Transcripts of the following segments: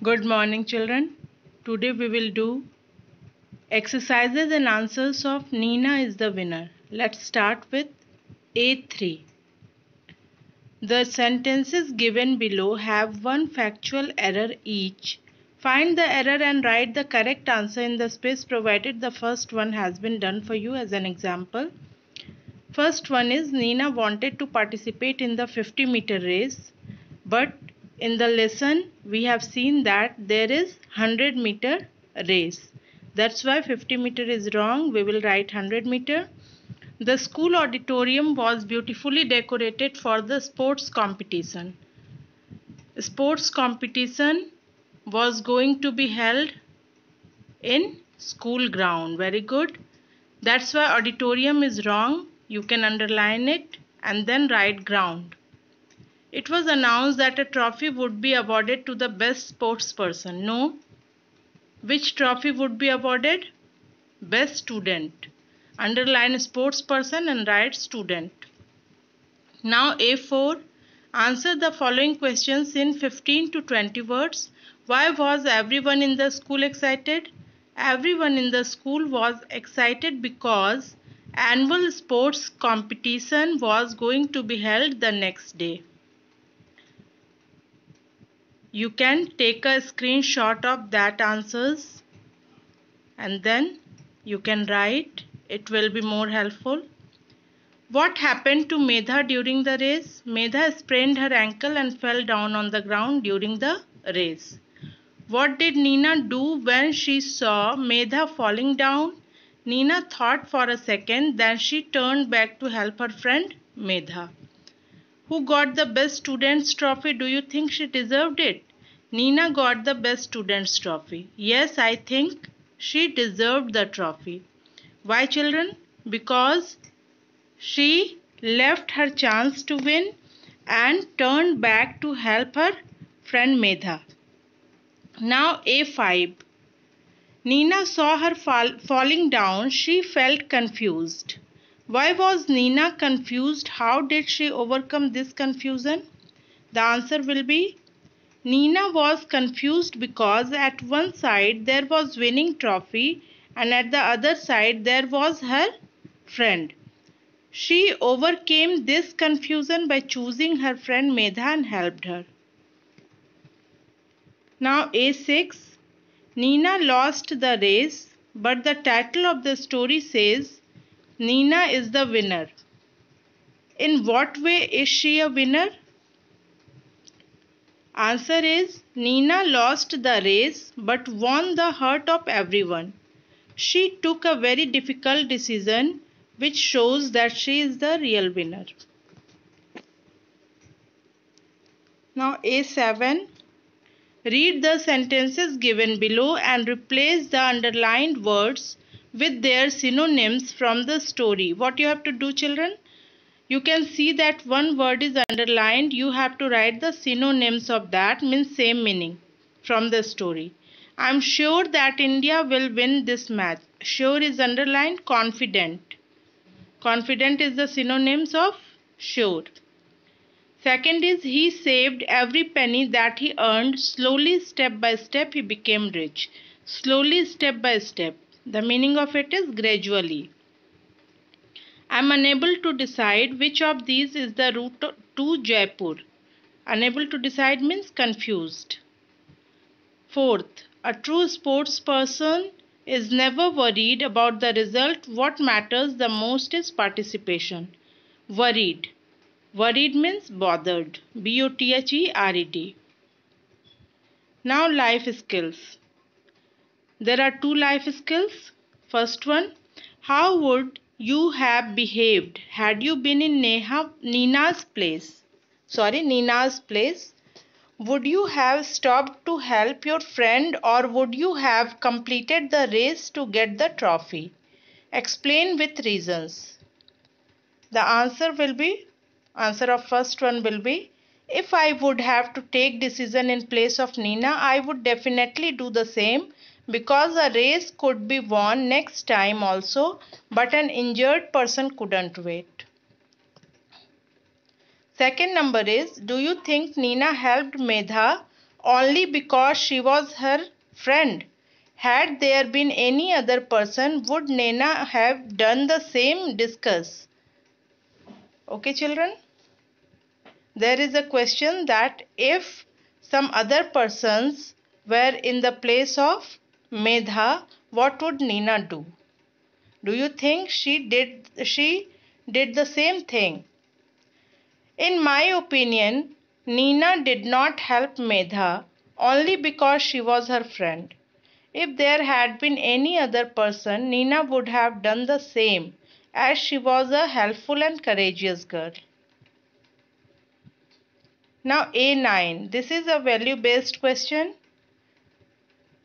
Good morning, children. Today we will do exercises and answers of Nina is the winner. Let's start with A3. The sentences given below have one factual error each. Find the error and write the correct answer in the space provided. The first one has been done for you as an example. First one is Nina wanted to participate in the 50-meter race, but in the lesson we have seen that there is 100-meter race. That's why 50-meter is wrong. We will write 100-meter. The school auditorium was beautifully decorated for the sports competition. Sports competition was going to be held in school ground. Very good. That's why auditorium is wrong. You can underline it and then write ground. It was announced that a trophy would be awarded to the best sports person. No. Which trophy would be awarded? Best student. Underline sports person and write student. Now A4. Answer the following questions in 15 to 20 words. Why was everyone in the school excited? Everyone in the school was excited because annual sports competition was going to be held the next day. You can take a screenshot of that answers and then you can write. It will be more helpful. What happened to Medha during the race? Medha sprained her ankle and fell down on the ground during the race. What did Nina do when she saw Medha falling down? Nina thought for a second, then she turned back to help her friend Medha. Who got the best student's trophy? Do you think she deserved it? Nina got the best student's trophy. Yes, I think she deserved the trophy. Why, children? Because she left her chance to win and turned back to help her friend Medha. Now A5. Nina saw her falling down. She felt confused. Why was Nina confused? How did she overcome this confusion? The answer will be Nina was confused because at one side there was winning trophy and at the other side there was her friend. She overcame this confusion by choosing her friend Medha and helped her. Now A6. Nina lost the race, but the title of the story says Nina is the winner. In what way is she a winner? Answer is Nina lost the race but won the heart of everyone. She took a very difficult decision which shows that she is the real winner. Now A7. Read the sentences given below and replace the underlined words with their synonyms from the story. What you have to do, children? You can see that one word is underlined. You have to write the synonyms of that, means same meaning, from the story. I am sure that India will win this match. Sure is underlined. Confident. Confident is the synonyms of sure. Second is he saved every penny that he earned. Slowly, step by step, he became rich. Slowly, step by step. The meaning of it is gradually. I am unable to decide which of these is the route to Jaipur. Unable to decide means confused. Fourth, a true sports person is never worried about the result. What matters the most is participation. Worried. Worried means bothered. B-O-T-H-E-R-E-D. Now life skills. There are two life skills. First one, how would you have behaved had you been in Nina's place? Would you have stopped to help your friend or would you have completed the race to get the trophy? Explain with reasons. The answer of first one will be, if I would have to take decision in place of Nina, I would definitely do the same because a race could be won next time also, but an injured person couldn't wait. Second number is, do you think Nina helped Medha only because she was her friend. Had there been any other person, would Naina have done the same? Discuss. Okay, children? There is a question that if some other persons were in the place of Medha, what would Naina do? Do you think she did the same thing? In my opinion, Naina did not help Medha only because she was her friend. If there had been any other person, Naina would have done the same, as she was a helpful and courageous girl. Now A9. This is a value-based question.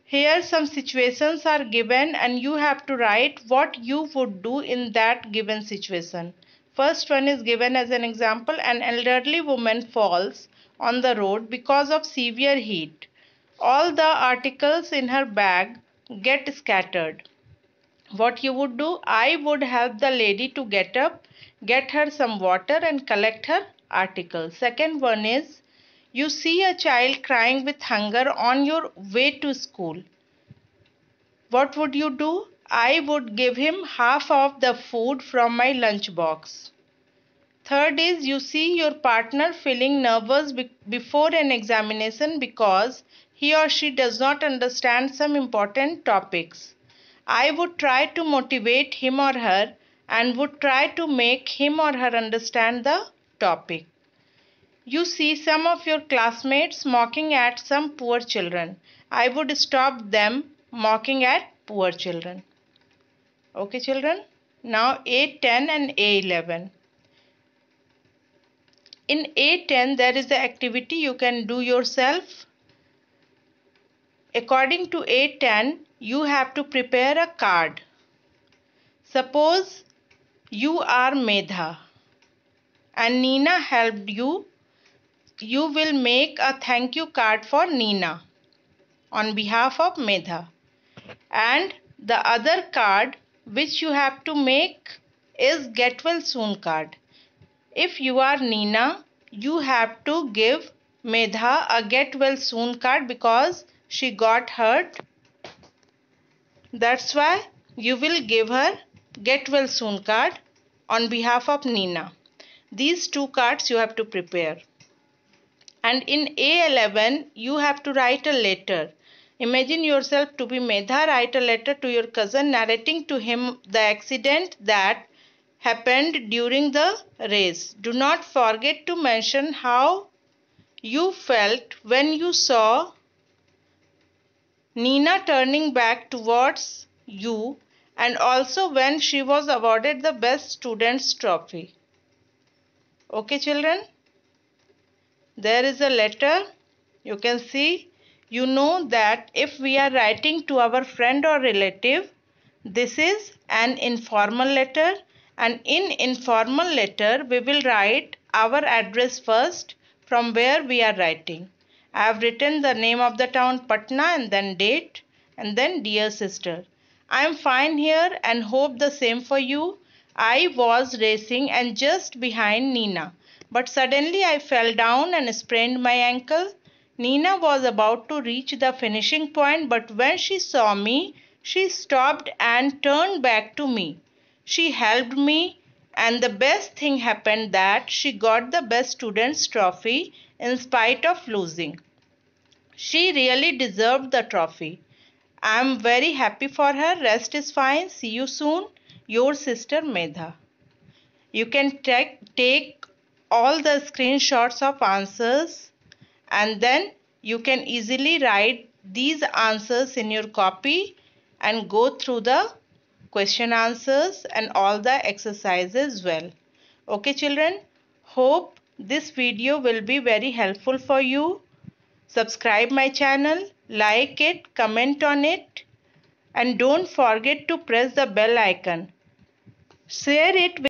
Here some situations are given and you have to write what you would do in that given situation. First one is given as an example. An elderly woman falls on the road because of severe heat. All the articles in her bag get scattered. What you would do? I would help the lady to get up, get her some water and collect her articles. Second one is, you see a child crying with hunger on your way to school. What would you do? I would give him half of the food from my lunch box. Third is, you see your partner feeling nervous before an examination because he or she does not understand some important topics. I would try to motivate him or her and would try to make him or her understand the topic. You see some of your classmates mocking at some poor children. I would stop them mocking at poor children. Okay, children? Now A10 and A11. In A10, there is the activity you can do yourself. According to A10, you have to prepare a card. Suppose you are Medha and Naina helped you. You will make a thank you card for Naina on behalf of Medha. And the other card which you have to make is get well soon card. If you are Naina, you have to give Medha a get well soon card because she got hurt. That's why you will give her get well soon card on behalf of Naina. These two cards you have to prepare. And in A11, you have to write a letter. Imagine yourself to be Medha. Write a letter to your cousin narrating to him the accident that happened during the race. Do not forget to mention how you felt when you saw Naina turning back towards you and also when she was awarded the Best Students Trophy. Okay, children? There is a letter. You can see. You know that if we are writing to our friend or relative, this is an informal letter, and in informal letter we will write our address first from where we are writing. I have written the name of the town Patna and then date and then dear sister. I am fine here and hope the same for you. I was racing and just behind Naina, but suddenly I fell down and sprained my ankle. Naina was about to reach the finishing point, but when she saw me, she stopped and turned back to me. She helped me, and the best thing happened that she got the Best Students Trophy in spite of losing. She really deserved the trophy. I am very happy for her. Rest is fine. See you soon. Your sister Medha. You can take all the screenshots of answers and then you can easily write these answers in your copy and go through the question answers and all the exercises well. Okay, children? Hope this video will be very helpful for you. Subscribe my channel, like it, comment on it, and don't forget to press the bell icon. Share it with